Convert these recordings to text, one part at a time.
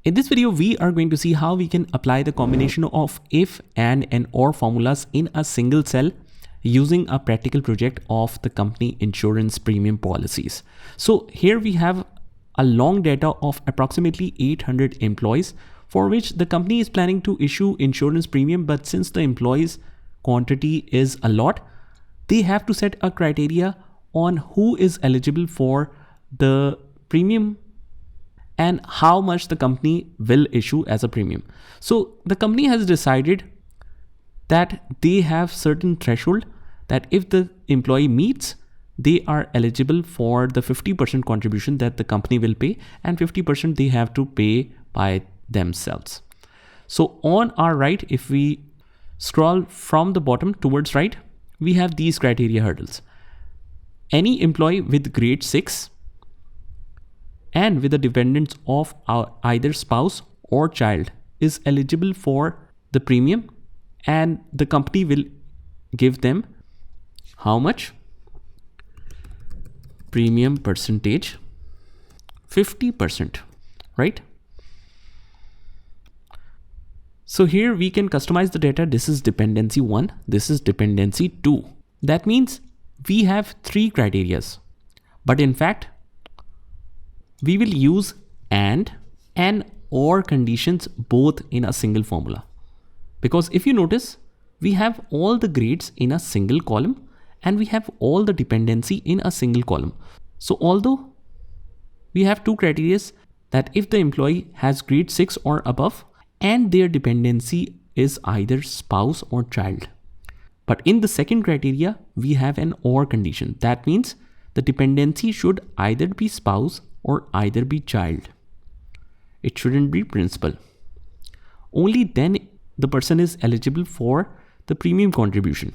In this video, we are going to see how we can apply the combination of if, and or formulas in a single cell using a practical project of the company insurance premium policies. So here we have a long data of approximately 800 employees for which the company is planning to issue insurance premium, but since the employees quantity is a lot, they have to set a criteria on who is eligible for the premium and how much the company will issue as a premium. So the company has decided that they have certain threshold that if the employee meets, they are eligible for the 50% contribution that the company will pay, and 50% they have to pay by themselves. So on our right, if we scroll from the bottom towards right, we have these criteria hurdles. Any employee with grade 6 and with the dependents of either spouse or child is eligible for the premium, and the company will give them how much? Premium percentage, 50%, right? So here we can customize the data. This is dependency 1, this is dependency 2. That means we have 3 criterias, but in fact, we will use and or conditions both in a single formula. Because if you notice, we have all the grades in a single column and we have all the dependency in a single column. So although we have 2 criteria, that if the employee has grade 6 or above and their dependency is either spouse or child. But in the second criteria, we have an or condition. That means the dependency should either be spouse or either be child. It shouldn't be principal. Only then the person is eligible for the premium contribution.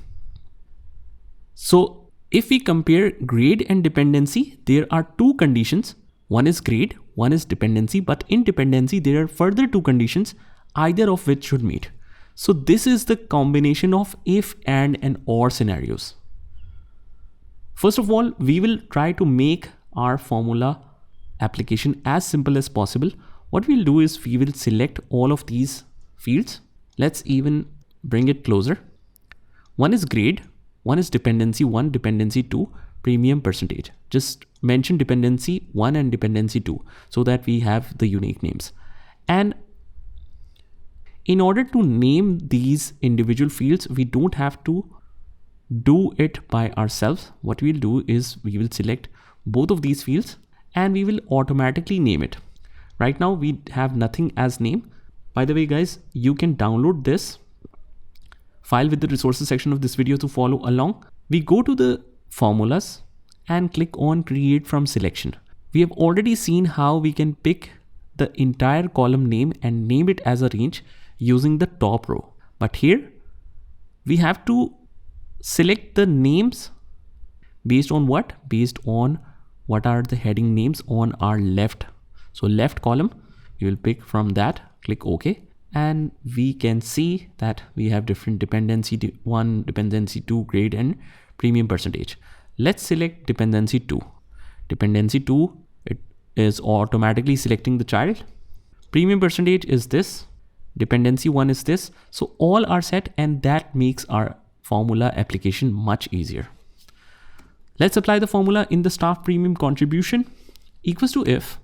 So if we compare grade and dependency, there are 2 conditions. One is grade, one is dependency, but in dependency there are further 2 conditions, either of which should meet. So this is the combination of if, and or scenarios. First of all, we will try to make our formula application as simple as possible. What we'll do is we will select all of these fields. Let's even bring it closer. One is grade, one is dependency 1, dependency 2, premium percentage. Just mention dependency 1 and dependency 2 so that we have the unique names. And in order to name these individual fields, we don't have to do it by ourselves. What we'll do is we will select both of these fields and we will automatically name it. Right now we have nothing as name. By the way, guys, you can download this file with the resources section of this video to follow along. We go to the formulas and click on create from selection. We have already seen how we can pick the entire column name and name it as a range using the top row. But here we have to select the names based on what? Based on what are the heading names on our left. So left column, you will pick from that, click OK. And we can see that we have different dependency 1, dependency 2, grade and premium percentage. Let's select dependency 2. Dependency 2, it is automatically selecting the child. Premium percentage is this. Dependency 1 is this. So all are set, and that makes our formula application much easier. Let's apply the formula in the staff premium contribution equals to if,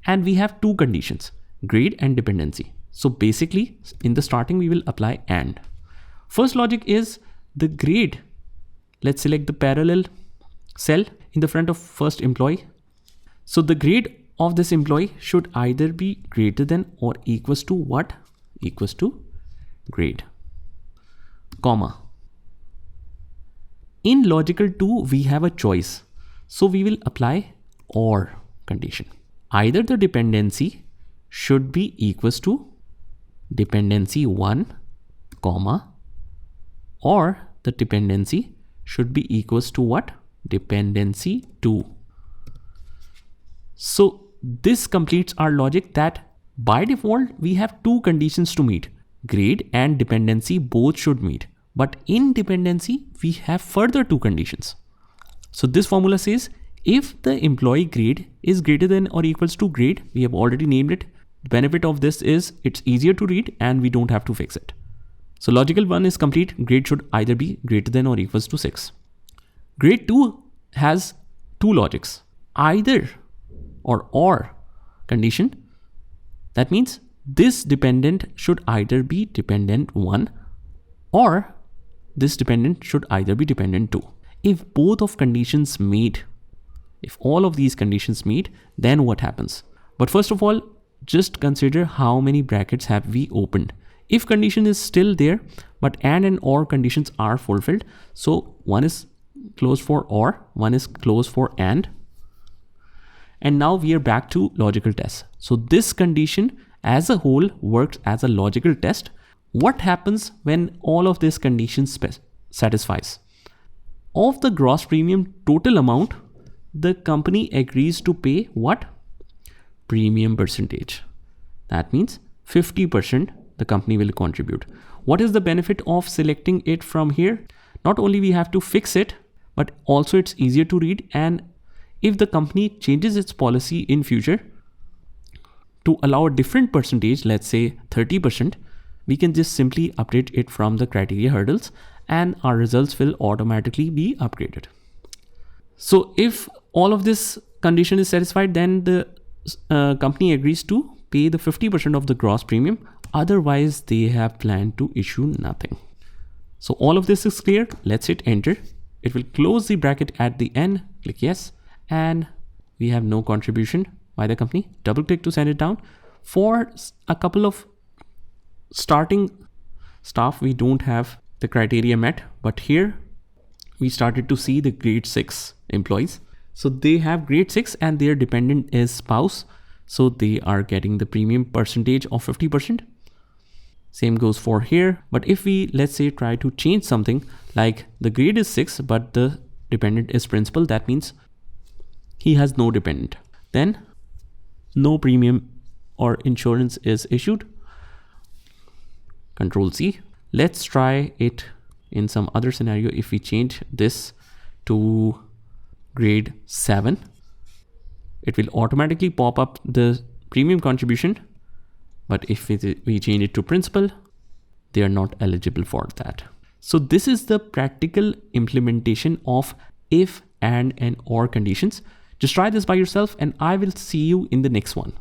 and we have 2 conditions, grade and dependency. So basically in the starting we will apply and. First logic is the grade. Let's select the parallel cell in the front of first employee. So the grade of this employee should either be greater than or equals to what? Equals to grade, comma. In logical 2, we have a choice. So we will apply or condition. Either the dependency should be equals to dependency 1, comma, or the dependency should be equals to what? Dependency 2. So this completes our logic that by default, we have 2 conditions to meet. Grade and dependency both should meet. But in dependency, we have further 2 conditions. So this formula says if the employee grade is greater than or equals to grade, we have already named it, The benefit of this is it's easier to read and we don't have to fix it. So logical 1 is complete. Grade should either be greater than or equals to 6. Grade 2 has two logics, either or condition. That means this dependent should either be dependent 1 or this dependent should either be dependent 2. If both of conditions meet, if all of these conditions meet, then what happens? But first of all, just consider how many brackets have we opened. If condition is still there, but and or conditions are fulfilled, so one is closed for or, one is closed for and now we are back to logical test. So this condition as a whole works as a logical test. What happens when all of these conditions satisfies? Of the gross premium total amount, the company agrees to pay what? Premium percentage. That means 50% the company will contribute. What is the benefit of selecting it from here? Not only we have to fix it, but also it's easier to read, and if the company changes its policy in future to allow a different percentage, let's say 30%, we can just simply update it from the criteria hurdles and our results will automatically be upgraded. So if all of this condition is satisfied, then the company agrees to pay the 50% of the gross premium. Otherwise, they have planned to issue nothing. So all of this is clear. Let's hit enter. It will close the bracket at the end. Click yes. And we have no contribution by the company. Double click to send it down. For a couple of starting staff, we don't have the criteria met, but here we started to see the grade 6 employees. So they have grade 6 and their dependent is spouse. So they are getting the premium percentage of 50%. Same goes for here. But if we, let's say, try to change something like the grade is 6, but the dependent is principal, that means he has no dependent. Then no premium or insurance is issued. Control C. Let's try it in some other scenario. If we change this to grade 7, it will automatically pop up the premium contribution. But if we change it to principal, they are not eligible for that. So this is the practical implementation of if, and or conditions. Just try this by yourself and I will see you in the next one.